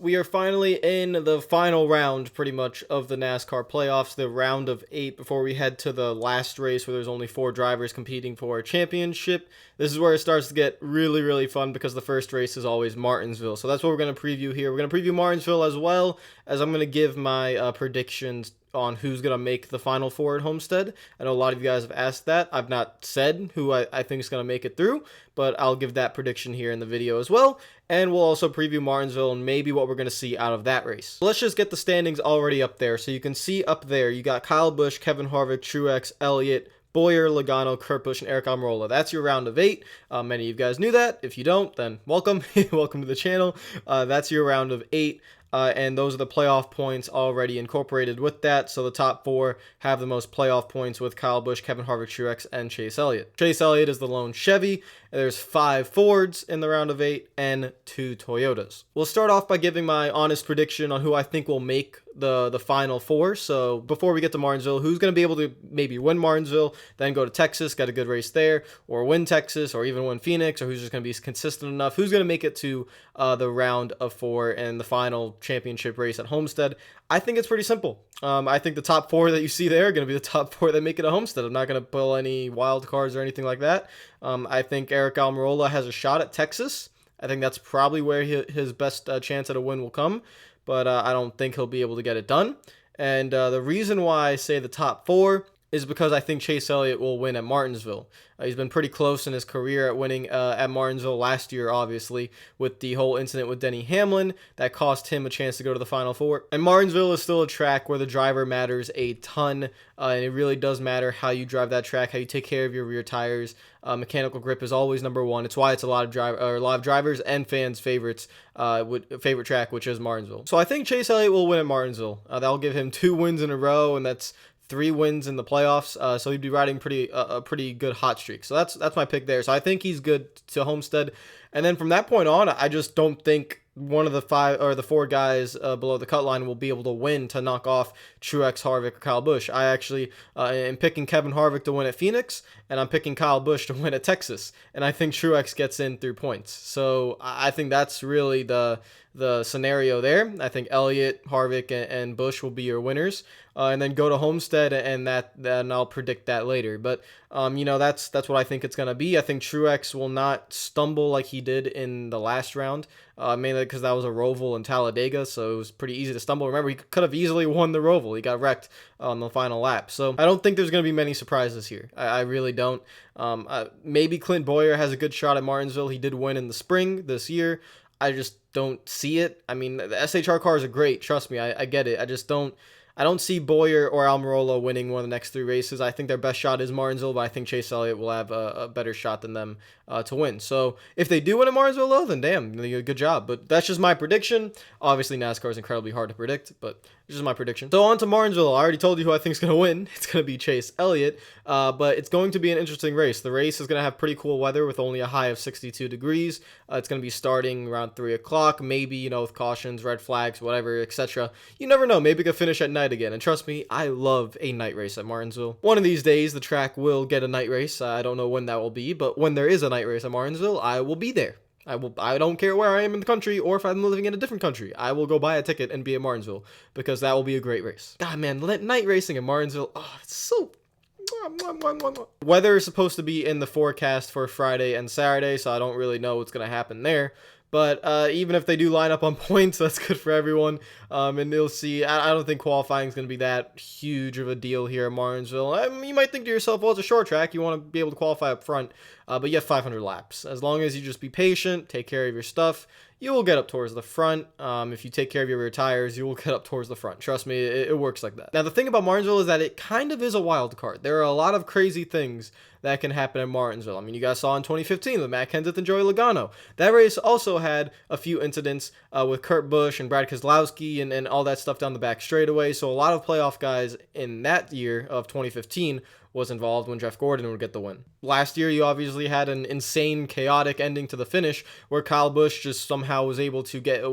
we are finally in the final round, pretty much, of the NASCAR playoffs, the round of 8, before we head to the last race where there's only 4 drivers competing for a championship. This is where it starts to get really, really fun because the first race is always Martinsville. So that's what we're going to preview here. We're going to preview Martinsville as well as I'm going to give my predictions on who's going to make the Final Four at Homestead. I know a lot of you guys have asked that. I've not said who I think is going to make it through, but I'll give that prediction here in the video as well. And we'll also preview Martinsville and maybe what we're going to see out of that race. So let's just get the standings already up there. So you can see up there, you got Kyle Busch, Kevin Harvick, Truex, Elliott, Bowyer, Logano, Kurt Busch, and Aric Almirola. That's your round of 8. Many of you guys knew that. If you don't, then welcome. Welcome to the channel. That's your round of 8. And those are the playoff points already incorporated with that. So the top 4 have the most playoff points with Kyle Busch, Kevin Harvick, Truex, and Chase Elliott. Chase Elliott is the lone Chevy. There's 5 Fords in the round of 8 and 2 Toyotas. We'll start off by giving my honest prediction on who I think will make the Final Four. So before we get to Martinsville, who's going to be able to maybe win Martinsville, then go to Texas, get a good race there, or win Texas, or even win Phoenix, or who's just going to be consistent enough? Who's going to make it to the round of 4 and the final championship race at Homestead? I think it's pretty simple. I think the top 4 that you see there are going to be the top 4 that make it a Homestead. I'm not going to pull any wild cards or anything like that. I think Aric Almirola has a shot at Texas. I think that's probably where his best chance at a win will come, but I don't think he'll be able to get it done. And the reason why I say the top 4 is because I think Chase Elliott will win at Martinsville. He's been pretty close in his career at winning at Martinsville last year, obviously, with the whole incident with Denny Hamlin that cost him a chance to go to the Final Four. And Martinsville is still a track where the driver matters a ton, and it really does matter how you drive that track, how you take care of your rear tires. Mechanical grip is always number 1. It's why it's a lot of drivers and fans' favorite track, which is Martinsville. So I think Chase Elliott will win at Martinsville. That'll give him 2 wins in a row, and that's 3 wins in the playoffs, so he'd be riding a pretty good hot streak. So that's my pick there. So I think he's good to Homestead, and then from that point on, I just don't think one of the 5 or the 4 guys below the cut line will be able to win to knock off Truex, Harvick, or Kyle Busch. I actually am picking Kevin Harvick to win at Phoenix, and I'm picking Kyle Busch to win at Texas, and I think Truex gets in through points. So I think that's really the scenario there. I think Elliott, Harvick, and Busch will be your winners, and then go to Homestead, and then I'll predict that later. But that's what I think it's gonna be. I think Truex will not stumble like he did in the last round, mainly because that was a Roval in Talladega, so it was pretty easy to stumble. Remember, he could have easily won the Roval. He got wrecked on the final lap. So I don't think there's gonna be many surprises here. I really don't. Maybe Clint Bowyer has a good shot at Martinsville. He did win in the spring this year. I just don't see it. I mean, the SHR cars are great. Trust me, I get it. I don't see Bowyer or Almirola winning one of the next 3 races. I think their best shot is Martinsville, but I think Chase Elliott will have a better shot than them to win. So if they do win at Martinsville, though, then damn, good job. But that's just my prediction. Obviously, NASCAR is incredibly hard to predict, but it's just my prediction. So on to Martinsville. I already told you who I think is going to win. It's going to be Chase Elliott, but it's going to be an interesting race. The race is going to have pretty cool weather with only a high of 62 degrees. It's going to be starting around 3 o'clock, maybe, with cautions, red flags, whatever, etc. You never know. Maybe it could finish at night again. And trust me, I love a night race at Martinsville. One of these days, the track will get a night race. I don't know when that will be, but when there is a night race at Martinsville, I will be there. I don't care where I am in the country or if I'm living in a different country. I will go buy a ticket and be at Martinsville because that will be a great race. God, man, night racing at Martinsville, oh, it's so... Weather is supposed to be in the forecast for Friday and Saturday, so I don't really know what's going to happen there. But even if they do line up on points, that's good for everyone. And you'll see, I don't think qualifying is going to be that huge of a deal here at Martinsville. You might think to yourself, well, it's a short track. You want to be able to qualify up front. But you have 500 laps. As long as you just be patient, take care of your stuff, you will get up towards the front. If you take care of your rear tires, you will get up towards the front. Trust me, it works like that. Now, the thing about Martinsville is that it kind of is a wild card. There are a lot of crazy things that can happen at Martinsville. I mean, you guys saw in 2015 with Matt Kenseth and Joey Logano. That race also had a few incidents with Kurt Busch and Brad Keselowski and all that stuff down the back straightaway. So a lot of playoff guys in that year of 2015 was involved when Jeff Gordon would get the win. Last year, you obviously had an insane, chaotic ending to the finish where Kyle Busch just somehow was able to get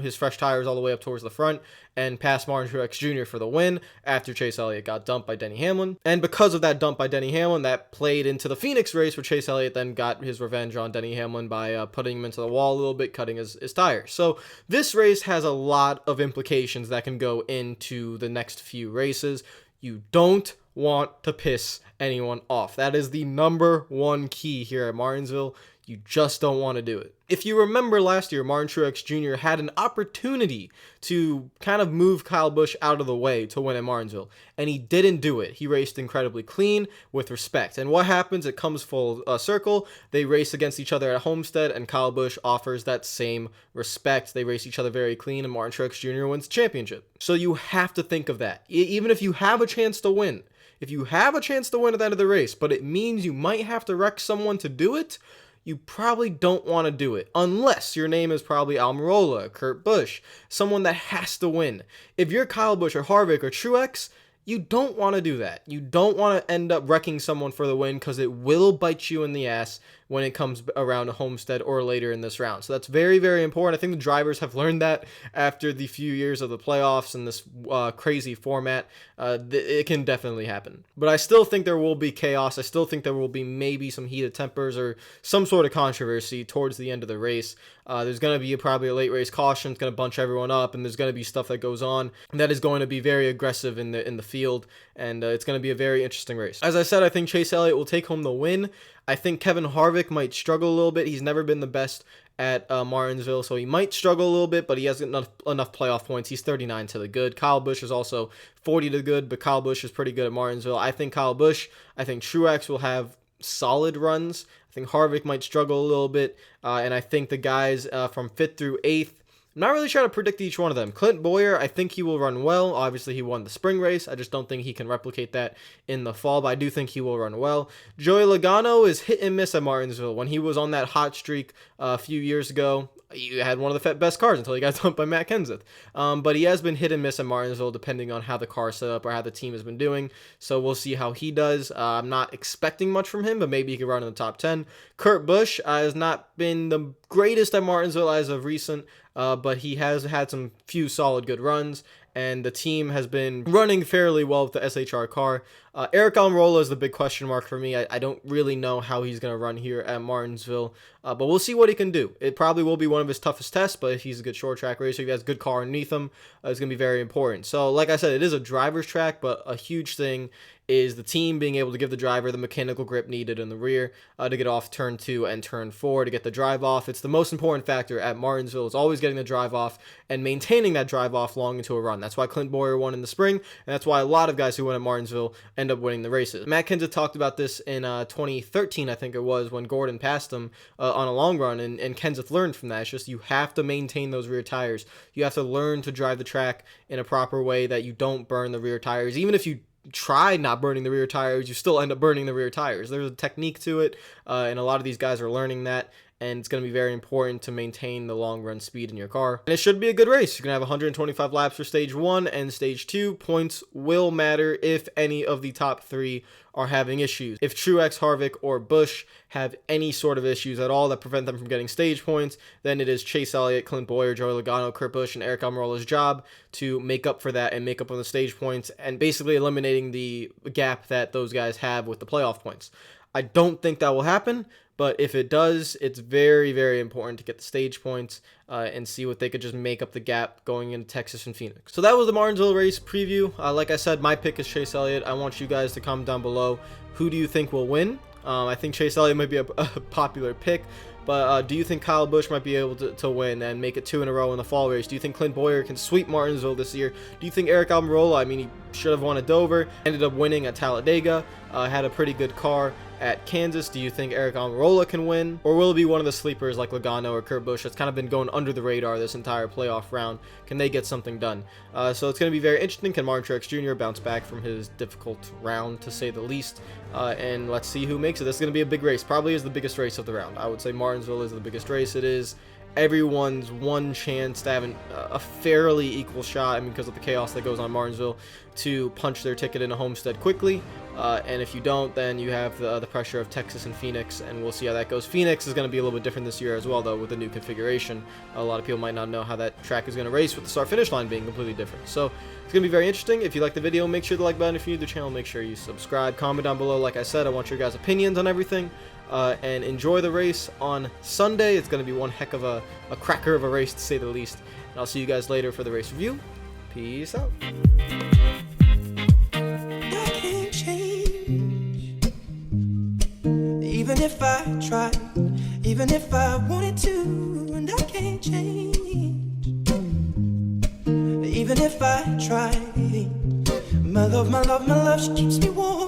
his fresh tires all the way up towards the front and pass Martin Truex Jr. for the win after Chase Elliott got dumped by Denny Hamlin. And because of that dump by Denny Hamlin, that played into the Phoenix race where Chase Elliott then got his revenge on Denny Hamlin by putting him into the wall a little bit, cutting his tires. So this race has a lot of implications that can go into the next few races. You don't want to piss anyone off. That is the number one key here at Martinsville. You just don't want to do it. If you remember last year, Martin Truex Jr. had an opportunity to kind of move Kyle Busch out of the way to win at Martinsville, and he didn't do it. He raced incredibly clean with respect. And what happens? It comes full circle. They race against each other at Homestead, and Kyle Busch offers that same respect. They race each other very clean, and Martin Truex Jr. wins the championship. So you have to think of that. Even if you have a chance to win, if you have a chance to win at the end of the race, but it means you might have to wreck someone to do it, you probably don't want to do it, unless your name is probably Almirola, Kurt Busch, someone that has to win. If you're Kyle Busch or Harvick or Truex, you don't want to do that. You don't want to end up wrecking someone for the win because it will bite you in the ass when it comes around to Homestead or later in this round. So that's very, very important. I think the drivers have learned that after the few years of the playoffs and this crazy format. It can definitely happen. But I still think there will be chaos. I still think there will be maybe some heated tempers or some sort of controversy towards the end of the race. There's going to be probably a late race caution. It's going to bunch everyone up, and there's going to be stuff that goes on that is going to be very aggressive in the field, and it's going to be a very interesting race. As I said, I think Chase Elliott will take home the win. I think Kevin Harvick might struggle a little bit. He's never been the best at Martinsville, so he might struggle a little bit, but he has enough playoff points. He's 39 to the good. Kyle Busch is also 40 to the good, but Kyle Busch is pretty good at Martinsville. I think Truex will have solid runs. I think Harvick might struggle a little bit, and I think the guys from 5th through 8th, I'm not really trying to predict each one of them. Clint Bowyer, I think he will run well. Obviously, he won the spring race. I just don't think he can replicate that in the fall, but I do think he will run well. Joey Logano is hit and miss at Martinsville. When he was on that hot streak a few years ago, he had one of the best cars until he got dumped by Matt Kenseth. But he has been hit and miss at Martinsville depending on how the car is set up or how the team has been doing. So we'll see how he does. I'm not expecting much from him, but maybe he could run in the top 10. Kurt Busch has not been the greatest at Martinsville as of recent, but he has had some few solid good runs, and the team has been running fairly well with the SHR car. Eric Almirola is the big question mark for me. I don't really know how he's going to run here at Martinsville, but we'll see what he can do. It probably will be one of his toughest tests, but if he's a good short track racer, if he has a good car underneath him, it's going to be very important. So like I said, it is a driver's track, but a huge thing is the team being able to give the driver the mechanical grip needed in the rear to get off turn 2 and turn 4 to get the drive off. It's the most important factor at Martinsville. It's always getting the drive off and maintaining that drive off long into a run. That's why Clint Bowyer won in the spring, and that's why a lot of guys who win at Martinsville end up winning the races. Matt Kenseth talked about this in 2013, I think it was, when Gordon passed him on a long run, and Kenseth learned from that. It's just you have to maintain those rear tires. You have to learn to drive the track in a proper way that you don't burn the rear tires. Even if you try not burning the rear tires, you still end up burning the rear tires. There's a technique to it, and a lot of these guys are learning that, and it's going to be very important to maintain the long run speed in your car. And it should be a good race. You're going to have 125 laps for stage 1 and stage 2. Points will matter if any of the top 3 are having issues. If Truex, Harvick, or Busch have any sort of issues at all that prevent them from getting stage points, then it is Chase Elliott, Clint Bowyer, Joey Logano, Kurt Busch, and Eric Almirola's job to make up for that and make up on the stage points and basically eliminating the gap that those guys have with the playoff points. I don't think that will happen, but if it does, it's very, very important to get the stage points and see what they could just make up the gap going into Texas and Phoenix. So that was the Martinsville race preview. Like I said, my pick is Chase Elliott. I want you guys to comment down below. Who do you think will win? I think Chase Elliott might be a popular pick, but do you think Kyle Busch might be able to win and make it 2 in a row in the fall race? Do you think Clint Bowyer can sweep Martinsville this year? Do you think Eric Almirola, I mean, he should have won at Dover, ended up winning at Talladega, had a pretty good car at Kansas? Do you think Eric Almirola can win? Or will it be one of the sleepers like Logano or Kurt Busch that's kind of been going under the radar this entire playoff round? Can they get something done? So it's going to be very interesting. Can Martin Truex Jr. bounce back from his difficult round, to say the least? And let's see who makes it. This is going to be a big race. Probably is the biggest race of the round. I would say Martinsville is the biggest race. It is everyone's one chance to have a fairly equal shot, I mean, because of the chaos that goes on in Martinsville, to punch their ticket into Homestead quickly. And if you don't, then you have the pressure of Texas and Phoenix, and we'll see how that goes. Phoenix is going to be a little bit different this year as well, though, with the new configuration. A lot of people might not know how that track is going to race with the start-finish line being completely different. So it's going to be very interesting. If you like the video, make sure to like button. If you're new to the channel, make sure you subscribe. Comment down below. Like I said, I want your guys' opinions on everything. And enjoy the race on Sunday. It's going to be one heck of a cracker of a race, to say the least. And I'll see you guys later for the race review. Peace out. Even if I tried, even if I wanted to, and I can't change. Even if I tried, my love, she keeps me warm.